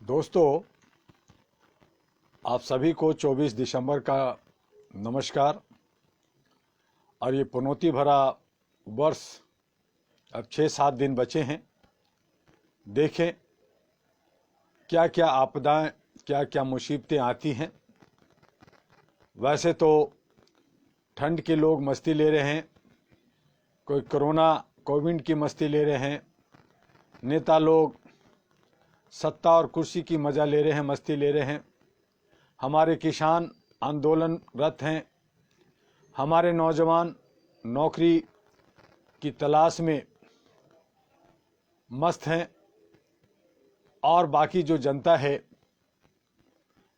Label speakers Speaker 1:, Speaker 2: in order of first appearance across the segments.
Speaker 1: दोस्तों, आप सभी को 24 दिसंबर का नमस्कार। और ये पुनौती भरा वर्ष, अब 6-7 दिन बचे हैं। देखें क्या क्या आपदाएं, क्या क्या मुसीबतें आती हैं। वैसे तो ठंड के लोग मस्ती ले रहे हैं, कोई कोविड की मस्ती ले रहे हैं, नेता लोग सत्ता और कुर्सी की मजा ले रहे हैं, मस्ती ले रहे हैं। हमारे किसान आंदोलनरत हैं, हमारे नौजवान नौकरी की तलाश में मस्त हैं, और बाकी जो जनता है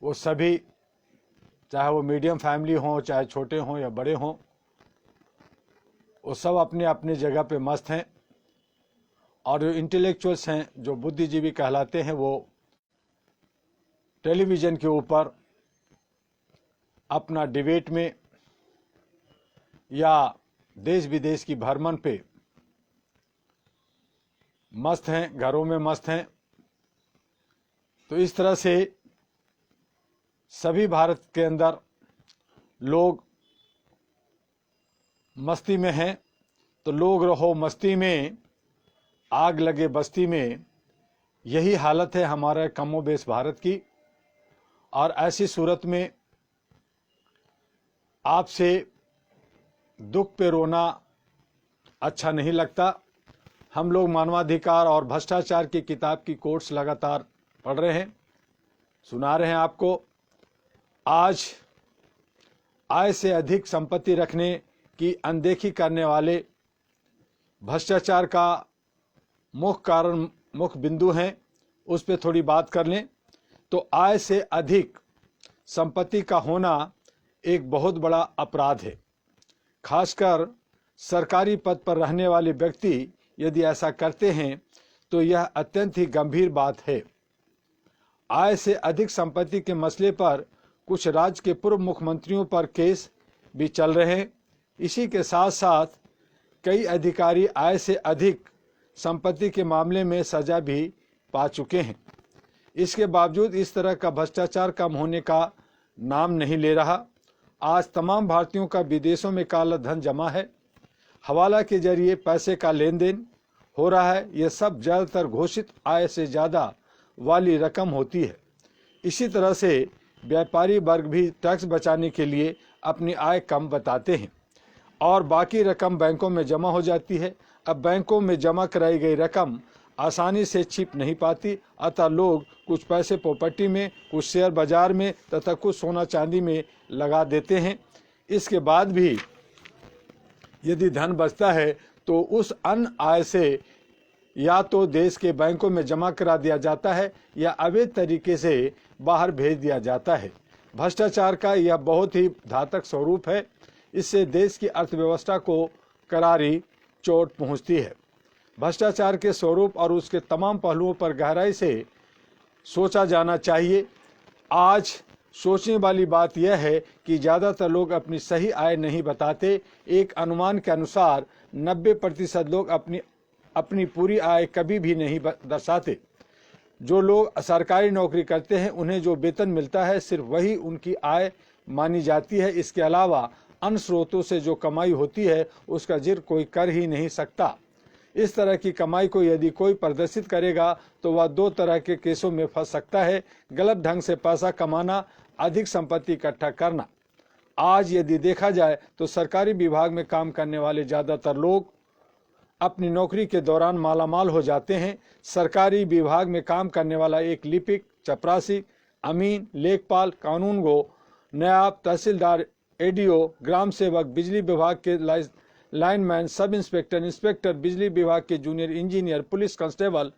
Speaker 1: वो सभी, चाहे वो मीडियम फैमिली हो, चाहे छोटे हों या बड़े हों, वो सब अपने अपने जगह पे मस्त हैं। और जो इंटेलेक्चुअल्स हैं, जो बुद्धिजीवी कहलाते हैं, वो टेलीविज़न के ऊपर अपना डिबेट में या देश विदेश की भ्रमण पे मस्त हैं, घरों में मस्त हैं। तो इस तरह से सभी भारत के अंदर लोग मस्ती में हैं। तो लोग रहो मस्ती में, आग लगे बस्ती में, यही हालत है हमारे कमोबेश भारत की। और ऐसी सूरत में आपसे दुख पे रोना अच्छा नहीं लगता। हम लोग मानवाधिकार और भ्रष्टाचार की किताब की कोट्स लगातार पढ़ रहे हैं, सुना रहे हैं आपको। आज आय से अधिक संपत्ति रखने की अनदेखी करने वाले भ्रष्टाचार का मुख्य बिंदु हैं, उस पर थोड़ी बात कर लें। तो आय से अधिक संपत्ति का होना एक बहुत बड़ा अपराध है। खासकर सरकारी पद पर रहने वाले व्यक्ति यदि ऐसा करते हैं तो यह अत्यंत ही गंभीर बात है। आय से अधिक संपत्ति के मसले पर कुछ राज्य के पूर्व मुख्यमंत्रियों पर केस भी चल रहे हैं। इसी के साथ साथ कई अधिकारी आय से अधिक संपत्ति के मामले में सजा भी पा चुके हैं। इसके बावजूद इस तरह का भ्रष्टाचार कम होने का नाम नहीं ले रहा। आज तमाम भारतीयों का विदेशों में काला धन जमा है, हवाला के जरिए पैसे का लेन देन हो रहा है। यह सब ज़्यादातर घोषित आय से ज़्यादा वाली रकम होती है। इसी तरह से व्यापारी वर्ग भी टैक्स बचाने के लिए अपनी आय कम बताते हैं और बाकी रकम बैंकों में जमा हो जाती है। अब बैंकों में जमा कराई गई रकम आसानी से छिप नहीं पाती, अतः लोग कुछ पैसे प्रॉपर्टी में, कुछ शेयर बाजार में तथा कुछ सोना चांदी में लगा देते हैं। इसके बाद भी यदि धन बचता है तो उस अन्य आय से या तो देश के बैंकों में जमा करा दिया जाता है या अवैध तरीके से बाहर भेज दिया जाता है। भ्रष्टाचार का यह बहुत ही घातक स्वरूप है। इससे देश की अर्थव्यवस्था को करारी चोट पहुंचती है। भ्रष्टाचार के स्वरूप और उसके तमाम पहलुओं पर गहराई से सोचा जाना चाहिए। आज सोचने वाली बात यह है कि ज़्यादातर लोग अपनी सही आय नहीं बताते। एक अनुमान के अनुसार 90% लोग अपनी पूरी आय कभी भी नहीं दर्शाते। जो लोग सरकारी नौकरी करते हैं, उन्हें जो वेतन मिलता है सिर्फ वही उनकी आय मानी जाती है। इसके अलावा अन्य स्रोतों से जो कमाई होती है उसका जिक्र कोई कर ही नहीं सकता। इस तरह की कमाई को यदि कोई प्रदर्शित करेगा तो वह दो तरह के केसों में फंस सकता है: गलत ढंग से पैसा कमाना, अधिक संपत्ति इकट्ठा करना। आज यदि देखा जाए तो सरकारी विभाग में काम करने वाले ज़्यादातर लोग अपनी नौकरी के दौरान मालामाल हो जाते हैं। सरकारी विभाग में काम करने वाला एक लिपिक, चपरासी, अमीन, लेखपाल, कानूनगो, नायब तहसीलदार, एडीओ, ग्राम सेवक, बिजली विभाग के लाइनमैन, सब इंस्पेक्टर, इंस्पेक्टर, बिजली विभाग के junior engineer, police constable,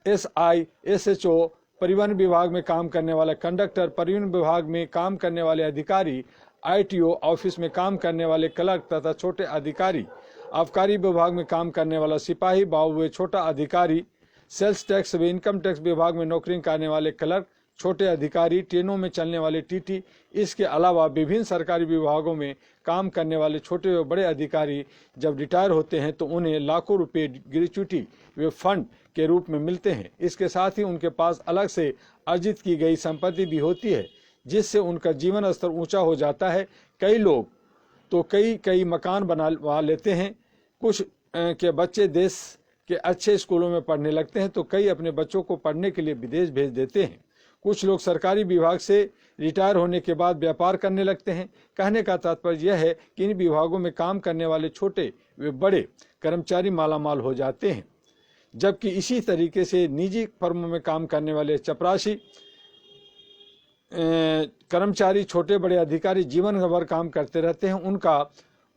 Speaker 1: SI, SHO, परिवहन विभाग में काम करने वाला कंडक्टर, परिवहन विभाग में काम करने वाले अधिकारी, आईटीओ ऑफिस में काम करने वाले क्लर्क तथा छोटे अधिकारी, आबकारी विभाग में काम करने वाला सिपाही, बाबू छोटा अधिकारी, सेल्स टैक्स व इनकम टैक्स विभाग में नौकरी करने वाले क्लर्क, छोटे अधिकारी, ट्रेनों में चलने वाले टीटी, इसके अलावा विभिन्न सरकारी विभागों में काम करने वाले छोटे व बड़े अधिकारी जब रिटायर होते हैं तो उन्हें लाखों रुपए ग्रेच्युटी वे फंड के रूप में मिलते हैं। इसके साथ ही उनके पास अलग से अर्जित की गई संपत्ति भी होती है, जिससे उनका जीवन स्तर ऊंचा हो जाता है। कई लोग तो कई मकान बनवा लेते हैं। कुछ के बच्चे देश के अच्छे स्कूलों में पढ़ने लगते हैं तो कई अपने बच्चों को पढ़ने के लिए विदेश भेज देते हैं। कुछ लोग सरकारी विभाग से रिटायर होने के बाद व्यापार करने लगते हैं। कहने का तात्पर्य यह है कि इन विभागों में काम करने वाले छोटे व बड़े कर्मचारी मालामाल हो जाते हैं, जबकि इसी तरीके से निजी फर्मों में काम करने वाले चपरासी कर्मचारी, छोटे बड़े अधिकारी जीवन भर काम करते रहते हैं। उनका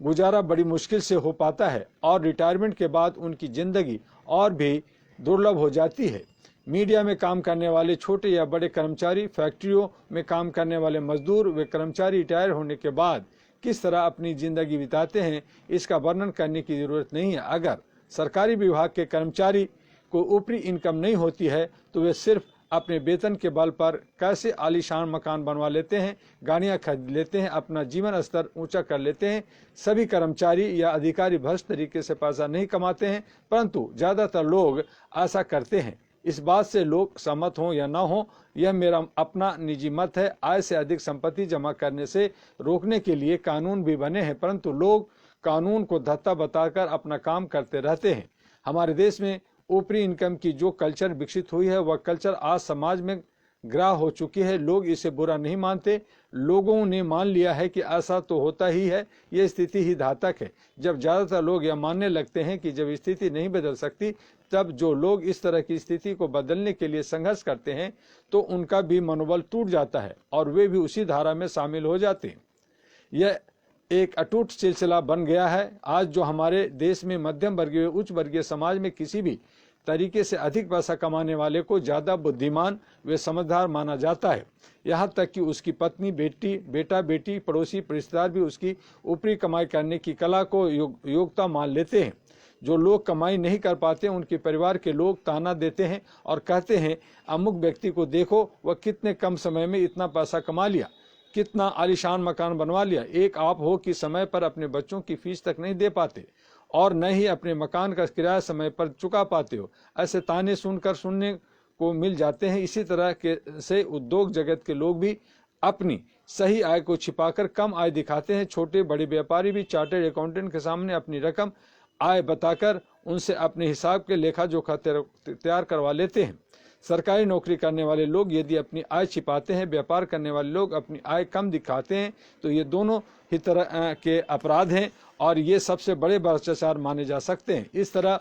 Speaker 1: गुजारा बड़ी मुश्किल से हो पाता है और रिटायरमेंट के बाद उनकी जिंदगी और भी दुर्लभ हो जाती है। मीडिया में काम करने वाले छोटे या बड़े कर्मचारी, फैक्ट्रियों में काम करने वाले मजदूर वे कर्मचारी रिटायर होने के बाद किस तरह अपनी जिंदगी बिताते हैं, इसका वर्णन करने की जरूरत नहीं है। अगर सरकारी विभाग के कर्मचारी को ऊपरी इनकम नहीं होती है तो वे सिर्फ अपने वेतन के बल पर कैसे आलीशान मकान बनवा लेते हैं, गाड़ियां खरीद लेते हैं, अपना जीवन स्तर ऊंचा कर लेते हैं। सभी कर्मचारी या अधिकारी भ्रष्ट तरीके से पैसा नहीं कमाते हैं, परंतु ज्यादातर लोग ऐसा करते हैं। इस बात से लोग सहमत हों या ना हों, यह मेरा अपना निजी मत है। आय से अधिक संपत्ति जमा करने से रोकने के लिए कानून भी बने हैं, परंतु लोग कानून को धत्ता बताकर अपना काम करते रहते हैं। हमारे देश में ऊपरी इनकम की जो कल्चर विकसित हुई है वह कल्चर आज समाज में ग्राह हो चुकी है। लोग इसे बुरा नहीं मानते। लोगों ने मान लिया है कि ऐसा तो होता ही है, यह स्थिति ही घातक है। जब ज्यादातर लोग यह मानने लगते हैं कि जब स्थिति नहीं बदल सकती, तब जो लोग इस तरह की स्थिति को बदलने के लिए संघर्ष करते हैं तो उनका भी मनोबल टूट जाता है और वे भी उसी धारा में शामिल हो जाते हैं। यह एक अटूट सिलसिला बन गया है। आज जो हमारे देश में मध्यम वर्गीय उच्च वर्गीय समाज में किसी भी तरीके से अधिक पैसा कमाने वाले को ज्यादा बुद्धिमान व समझदार माना जाता है। यहाँ तक कि उसकी पत्नी, बेटा बेटी, पड़ोसी, रिश्तेदार भी उसकी ऊपरी कमाई करने की कला को योग्यता मान लेते हैं। जो लोग कमाई नहीं कर पाते उनके परिवार के लोग ताना देते हैं और कहते हैं, अमुक व्यक्ति को देखो, वह कितने कम समय में इतना पैसा कमा लिया, कितना आलीशान मकान बनवा लिया। एक आप हो कि समय पर अपने बच्चों की फीस तक नहीं दे पाते और न ही अपने मकान का किराया समय पर चुका पाते हो। ऐसे ताने सुनने को मिल जाते हैं। इसी तरह के से उद्योग जगत के लोग भी अपनी सही आय को छिपाकर कम आय दिखाते हैं। छोटे बड़े व्यापारी भी चार्टर्ड अकाउंटेंट के सामने अपनी रकम आय बताकर उनसे अपने हिसाब के लेखा जोखा तैयार करवा लेते हैं। सरकारी नौकरी करने वाले लोग यदि अपनी आय छिपाते हैं, व्यापार करने वाले लोग अपनी आय कम दिखाते हैं, तो ये दोनों ही तरह के अपराध हैं और ये सबसे बड़े भ्रष्टाचार माने जा सकते हैं। इस तरह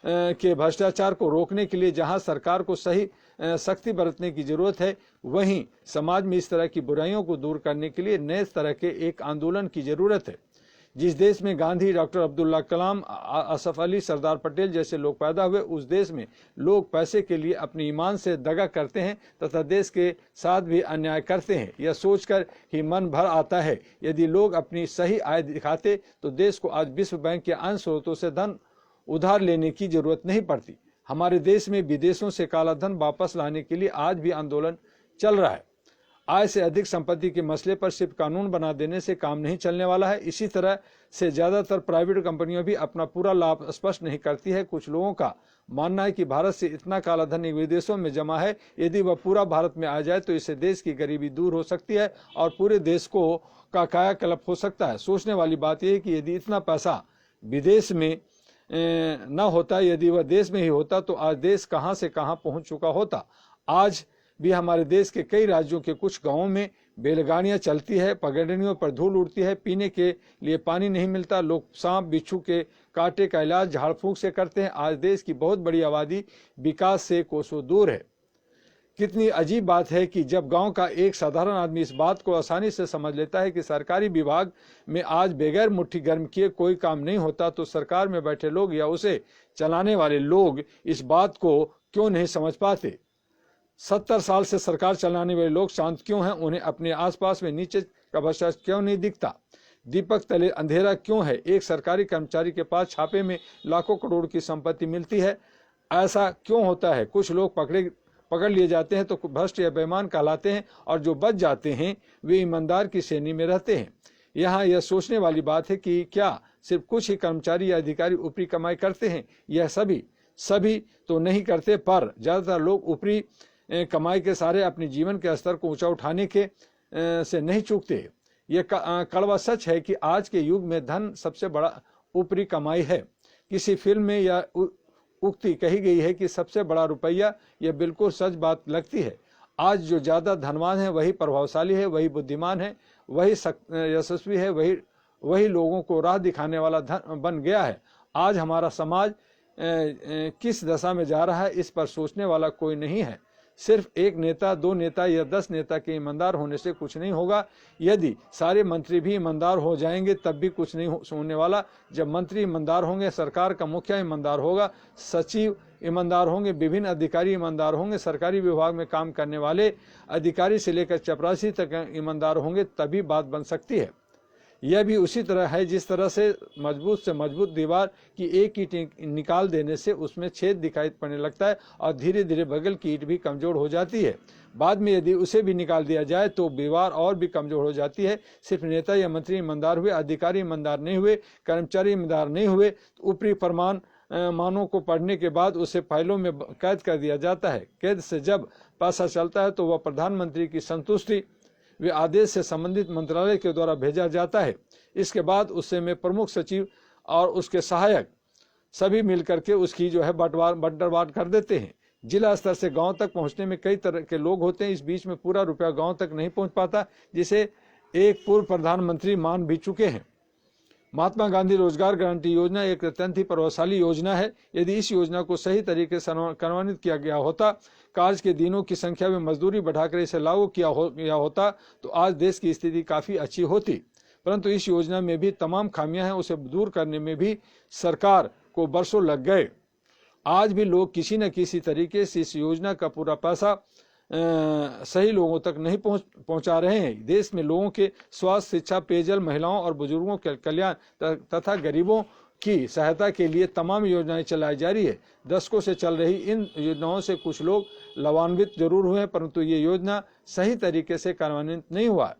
Speaker 1: के भ्रष्टाचार को रोकने के लिए जहां सरकार को सही सख्ती बरतने की जरूरत है, वहीं समाज में इस तरह की बुराइयों को दूर करने के लिए नए तरह के एक आंदोलन की जरूरत है। जिस देश में गांधी, डॉक्टर अब्दुल कलाम, असफ अली, सरदार पटेल जैसे लोग पैदा हुए, उस देश में लोग पैसे के लिए अपने ईमान से दगा करते हैं तथा देश के साथ भी अन्याय करते हैं। यह सोचकर ही मन भर आता है, यदि लोग अपनी सही आय दिखाते तो देश को आज विश्व बैंक के अन्य स्रोतों से धन उधार लेने की जरूरत नहीं पड़ती। हमारे देश में विदेशों से काला धन वापस लाने के लिए आज भी आंदोलन चल रहा है। आय से अधिक संपत्ति के मसले पर सिर्फ कानून बना देने से काम नहीं चलने वाला है। इसी तरह से ज्यादातर प्राइवेट कंपनियां भी अपना पूरा लाभ स्पष्ट नहीं करती है। कुछ लोगों का मानना है कि भारत से इतना काला धन विदेशों में जमा है, यदि वह पूरा भारत में आ जाए तो इससे देश की गरीबी दूर हो सकती है और पूरे देश को का कायाकल्प हो सकता है। सोचने वाली बात यह है कि यदि इतना पैसा विदेश में न होता, यदि वह देश में ही होता तो आज देश कहां से कहां पहुंच चुका होता। आज भी हमारे देश के कई राज्यों के कुछ गांवों में बैलगाड़ियां चलती है, पगडंडियों पर धूल उड़ती है, पीने के लिए पानी नहीं मिलता, लोग सांप बिच्छू के कांटे का इलाज झाड़ फूंक से करते हैं। आज देश की बहुत बड़ी आबादी विकास से कोसों दूर है। कितनी अजीब बात है कि जब गांव का एक साधारण आदमी इस बात को आसानी से समझ लेता है कि सरकारी विभाग में आज बगैर मुट्ठी गर्म किए कोई काम नहीं होता, तो सरकार में बैठे लोग या उसे चलाने वाले लोग इस बात को क्यों नहीं समझ पाते। 70 साल से सरकार चलाने वाले लोग शांत क्यों हैं? उन्हें अपने आसपास में नीचे का भ्रष्टाचार क्यों नहीं दिखता? दीपक तले अंधेरा क्यों है? एक सरकारी कर्मचारी के पास छापे में लाखों करोड़ की संपत्ति मिलती है, ऐसा क्यों होता है? कुछ लोग पकड़े पकड़ लिए जाते हैं तो भ्रष्ट या बेईमान कहलाते हैं, और जो बच जाते हैं वे ईमानदार की श्रेणी में रहते हैं। यहाँ यह सोचने वाली बात है कि क्या सिर्फ कुछ ही कर्मचारी या अधिकारी ऊपरी कमाई करते हैं? यह सभी तो नहीं करते, पर ज्यादातर लोग ऊपरी कमाई के सहारे अपने जीवन के स्तर को ऊंचा उठाने के से नहीं चूकते। यह कड़वा सच है कि आज के युग में धन सबसे बड़ा ऊपरी कमाई है। किसी फिल्म में यह उक्ति कही गई है कि सबसे बड़ा रुपया। यह बिल्कुल सच बात लगती है। आज जो ज्यादा धनवान है वही प्रभावशाली है, वही बुद्धिमान है, वही यशस्वी है, वही लोगों को राह दिखाने वाला धन बन गया है। आज हमारा समाज किस दशा में जा रहा है, इस पर सोचने वाला कोई नहीं है। सिर्फ एक नेता, 2 नेता या 10 नेता के ईमानदार होने से कुछ नहीं होगा। यदि सारे मंत्री भी ईमानदार हो जाएंगे तब भी कुछ नहीं होने वाला। जब मंत्री ईमानदार होंगे, सरकार का मुखिया ईमानदार होगा, सचिव ईमानदार होंगे, विभिन्न अधिकारी ईमानदार होंगे, सरकारी विभाग में काम करने वाले अधिकारी से लेकर चपरासी तक ईमानदार होंगे, तभी बात बन सकती है। यह भी उसी तरह है जिस तरह से मजबूत दीवार की एक ईंट निकाल देने से उसमें छेद दिखाई पड़ने लगता है और धीरे धीरे बगल की ईंट भी कमजोर हो जाती है। बाद में यदि उसे भी निकाल दिया जाए तो दीवार और भी कमजोर हो जाती है। सिर्फ नेता या मंत्री ईमानदार हुए, अधिकारी ईमानदार नहीं हुए, कर्मचारी ईमानदार नहीं हुए तो ऊपरी फरमान मानों को पढ़ने के बाद उसे फाइलों में कैद कर दिया जाता है। कैद से जब पैसा चलता है तो वह प्रधानमंत्री की संतुष्टि वे आदेश से संबंधित मंत्रालय के द्वारा भेजा जाता है। इसके बाद उससे में प्रमुख सचिव और उसके सहायक सभी मिलकर के उसकी जो है बंटवार कर देते हैं। जिला स्तर से गांव तक पहुंचने में कई तरह के लोग होते हैं। इस बीच में पूरा रुपया गांव तक नहीं पहुंच पाता, जिसे एक पूर्व प्रधानमंत्री मान भी चुके हैं। महात्मा गांधी रोजगार गारंटी योजना एक अत्यंत ही प्रभावशाली योजना है। यदि इस योजना को सही तरीके से कार्यान्वित किया गया होता, कार्य के दिनों की संख्या में मजदूरी बढ़ाकर इसे लागू किया होता तो आज देश की स्थिति काफी अच्छी होती। परंतु इस योजना में भी तमाम खामियां हैं, उसे दूर करने में भी सरकार को बरसों लग गए। आज भी लोग किसी न किसी तरीके से इस योजना का पूरा पैसा सही लोगों तक नहीं पहुंचा रहे हैं। देश में लोगों के स्वास्थ्य, शिक्षा, पेयजल, महिलाओं और बुजुर्गों के कल्याण तथा गरीबों की सहायता के लिए तमाम योजनाएं चलाई जा रही है। दशकों से चल रही इन योजनाओं से कुछ लोग लाभान्वित जरूर हुए हैं, परंतु ये योजना सही तरीके से कार्यान्वित नहीं हुआ।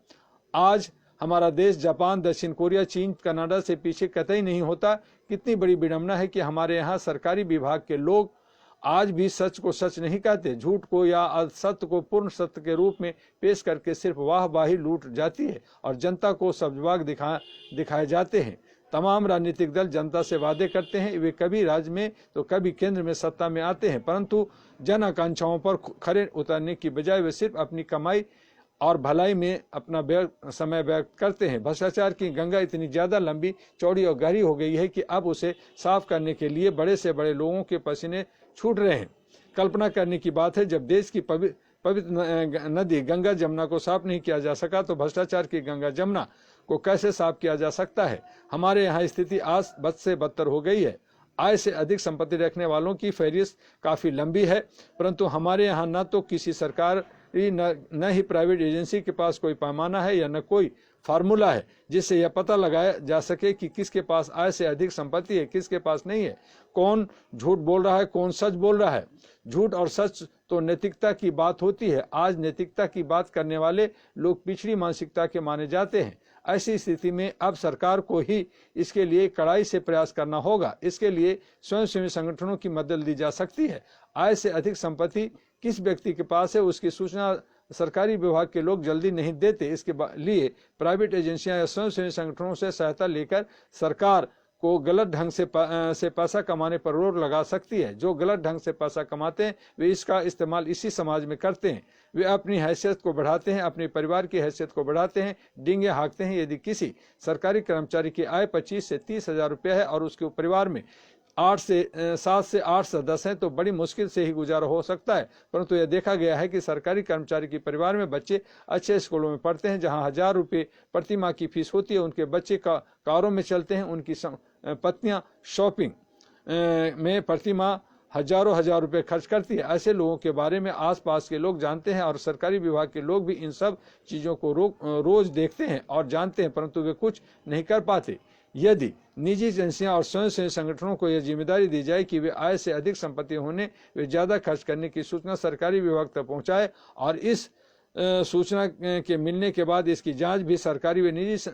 Speaker 1: आज हमारा देश जापान, दक्षिण कोरिया, चीन, कनाडा से पीछे कतई नहीं होता। कितनी बड़ी विडंबना है कि हमारे यहाँ सरकारी विभाग के लोग आज भी सच को सच नहीं कहते, झूठ को या असत्य को पूर्ण सत्य के रूप में पेश करके सिर्फ वाहवाही लूट जाती है और जनता को सब्जबाग दिखाए जाते हैं। तमाम राजनीतिक दल जनता से वादे करते हैं, वे कभी राज्य में तो कभी केंद्र में सत्ता में आते हैं, परंतु जन आकांक्षाओं पर खरे उतरने की बजाय वे सिर्फ अपनी कमाई और भलाई में अपना समय व्यर्थ करते हैं। भ्रष्टाचार की गंगा इतनी ज्यादा लंबी, चौड़ी और गहरी हो गई है कि अब उसे साफ करने के लिए बड़े से बड़े लोगों के पसीने छूट रहे हैं। कल्पना करने की बात है, जब देश की पवित्र नदी गंगा जमुना को साफ नहीं किया जा सका तो भ्रष्टाचार की गंगा जमुना को कैसे साफ किया जा सकता है। हमारे यहाँ स्थिति आज बद से बदतर हो गई है। आय से अधिक संपत्ति रखने वालों की फहरिस्त काफी लंबी है, परंतु हमारे यहाँ न तो किसी सरकार न ही प्राइवेट एजेंसी के पास कोई पैमाना है या न कोई फार्मूला है जिससे यह पता लगाया जा सके कि किसके पास आय से अधिक संपत्ति है, किसके पास नहीं है, कौन झूठ बोल रहा है, कौन सच बोल रहा है। झूठ और सच तो नैतिकता की बात होती है। आज नैतिकता की बात करने वाले लोग पिछड़ी मानसिकता के माने जाते हैं। ऐसी स्थिति में अब सरकार को ही इसके लिए कड़ाई से प्रयास करना होगा। इसके लिए स्वयंसेवी संगठनों की मदद ली जा सकती है। आय से अधिक संपत्ति किस व्यक्ति के पास है उसकी सूचना सरकारी विभाग के लोग जल्दी नहीं देते। इसके लिए प्राइवेट एजेंसियां या स्वयंसेवी संगठनों से सहायता लेकर सरकार को गलत ढंग से पैसा कमाने पर रोक लगा सकती है। जो गलत ढंग से पैसा कमाते हैं वे इसका इस्तेमाल इसी समाज में करते हैं। वे अपनी हैसियत को बढ़ाते हैं, अपने परिवार की हैसियत को बढ़ाते हैं, डींगे हाँकते हैं। यदि किसी सरकारी कर्मचारी की आय 25 से 30 हजार रुपये है और उसके परिवार में 7 से 8 सदस्य हैं तो बड़ी मुश्किल से ही गुजारा हो सकता है। परंतु यह देखा गया है कि सरकारी कर्मचारी के परिवार में बच्चे अच्छे स्कूलों में पढ़ते हैं, जहां 1000 रुपये प्रति माह की फीस होती है। उनके बच्चे कारों में चलते हैं, उनकी पत्नियां शॉपिंग में प्रति माह हजार रुपए खर्च करती है। ऐसे लोगों के बारे में आसपास के लोग जानते हैं और सरकारी विभाग के लोग भी इन सब चीजों को रोज देखते हैं और जानते हैं, परंतु वे कुछ नहीं कर पाते। यदि निजी एजेंसियां और स्वयंसेवी संगठनों को यह जिम्मेदारी दी जाए कि वे आय से अधिक संपत्ति होने वे ज्यादा खर्च करने की सूचना सरकारी विभाग तक पहुंचाए और इस सूचना के मिलने के बाद इसकी जांच भी सरकारी व निजी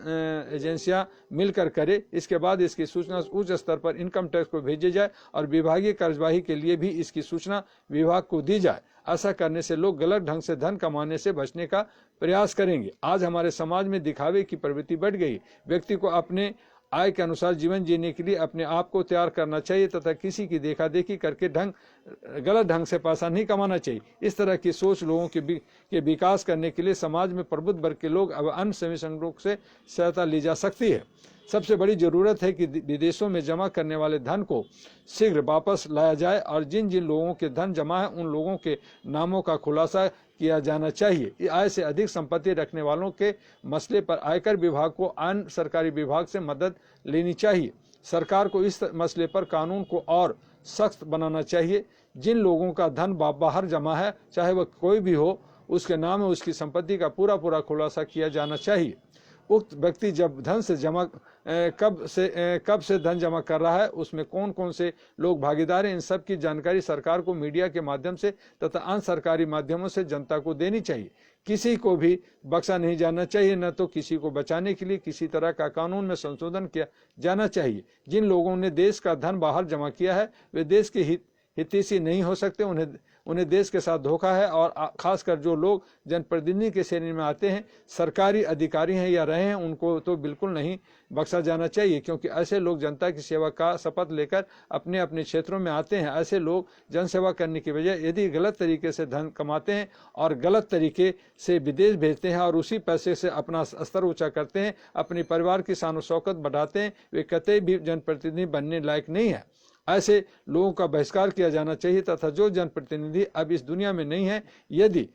Speaker 1: एजेंसियां मिलकर करे, इसके बाद इसकी सूचना उच्च स्तर पर इनकम टैक्स को भेजी जाए और विभागीय कार्यवाही के लिए भी इसकी सूचना विभाग को दी जाए। ऐसा करने से लोग गलत ढंग से धन कमाने से बचने का प्रयास करेंगे। आज हमारे समाज में दिखावे की प्रवृत्ति बढ़ गई। व्यक्ति को अपने आय के अनुसार जीवन जीने के लिए अपने आप को तैयार करना चाहिए तथा किसी की देखा देखी करके गलत ढंग से पैसा नहीं कमाना चाहिए। इस तरह की सोच लोगों के विकास करने के लिए समाज में प्रबुद्ध वर्ग के लोग अब अन्य सभी संगठनों से सहायता ली जा सकती है। सबसे बड़ी जरूरत है कि विदेशों में जमा करने वाले धन को शीघ्र वापस लाया जाए और जिन जिन लोगों के धन जमा है उन लोगों के नामों का खुलासा किया जाना चाहिए। आय से अधिक संपत्ति रखने वालों के मसले पर आयकर विभाग को अन्य सरकारी विभाग से मदद लेनी चाहिए। सरकार को इस मसले पर कानून को और सख्त बनाना चाहिए। जिन लोगों का धन बाहर जमा है, चाहे वह कोई भी हो, उसके नाम में उसकी संपत्ति का पूरा खुलासा किया जाना चाहिए। उक्त व्यक्ति जब धन से जमा कब से धन जमा कर रहा है, उसमें कौन कौन से लोग भागीदार हैं, इन सब की जानकारी सरकार को मीडिया के माध्यम से तथा अन्य सरकारी माध्यमों से जनता को देनी चाहिए। किसी को भी बख्शा नहीं जाना चाहिए, न तो किसी को बचाने के लिए किसी तरह का कानून में संशोधन किया जाना चाहिए। जिन लोगों ने देश का धन बाहर जमा किया है वे देश के हितैषी नहीं हो सकते। उन्हें देश के साथ धोखा है। और खासकर जो लोग जनप्रतिनिधि के श्रेणी में आते हैं, सरकारी अधिकारी हैं या रहे हैं, उनको तो बिल्कुल नहीं बख्शा जाना चाहिए, क्योंकि ऐसे लोग जनता की सेवा का शपथ लेकर अपने अपने क्षेत्रों में आते हैं। ऐसे लोग जनसेवा करने की बजाय यदि गलत तरीके से धन कमाते हैं और गलत तरीके से विदेश भेजते हैं और उसी पैसे से अपना स्तर ऊंचा करते हैं, अपने परिवार की शान शौकत बढ़ाते हैं, वे कतई भी जनप्रतिनिधि बनने लायक नहीं है। ऐसे लोगों का बहिष्कार किया जाना चाहिए तथा जो जनप्रतिनिधि अब इस दुनिया में नहीं है, यदि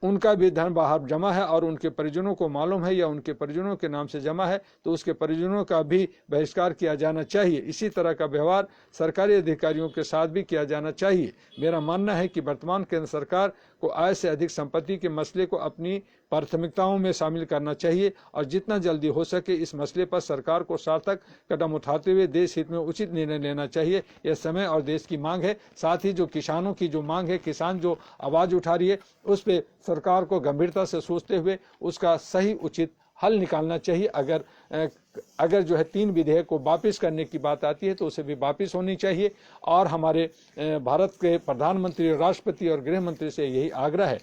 Speaker 1: उनका भी धन बाहर जमा है और उनके परिजनों को मालूम है या उनके परिजनों के नाम से जमा है, तो उसके परिजनों का भी बहिष्कार किया जाना चाहिए। इसी तरह का व्यवहार सरकारी अधिकारियों के साथ भी किया जाना चाहिए। मेरा मानना है कि वर्तमान केंद्र सरकार को आय से अधिक संपत्ति के मसले को अपनी प्राथमिकताओं में शामिल करना चाहिए और जितना जल्दी हो सके इस मसले पर सरकार को सार्थक कदम उठाते हुए देश हित में उचित निर्णय लेना चाहिए। यह समय और देश की मांग है। साथ ही जो किसानों की जो मांग है, किसान जो आवाज उठा रही है, उस पर सरकार को गंभीरता से सोचते हुए उसका सही उचित हल निकालना चाहिए। अगर जो है 3 विधेयक को वापस करने की बात आती है तो उसे भी वापस होनी चाहिए। और हमारे भारत के प्रधानमंत्री, राष्ट्रपति और गृह मंत्री से यही आग्रह है।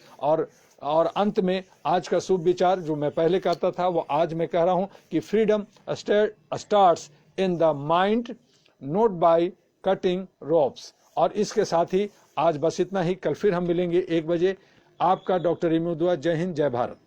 Speaker 1: और अंत में आज का शुभ विचार जो मैं पहले कहता था वो आज मैं कह रहा हूं कि freedom starts in the mind, not by cutting ropes. और इसके साथ ही आज बस इतना ही। कल फिर हम मिलेंगे 1 बजे। आपका डॉक्टर इमू दुआ। जय हिंद, जय भारत।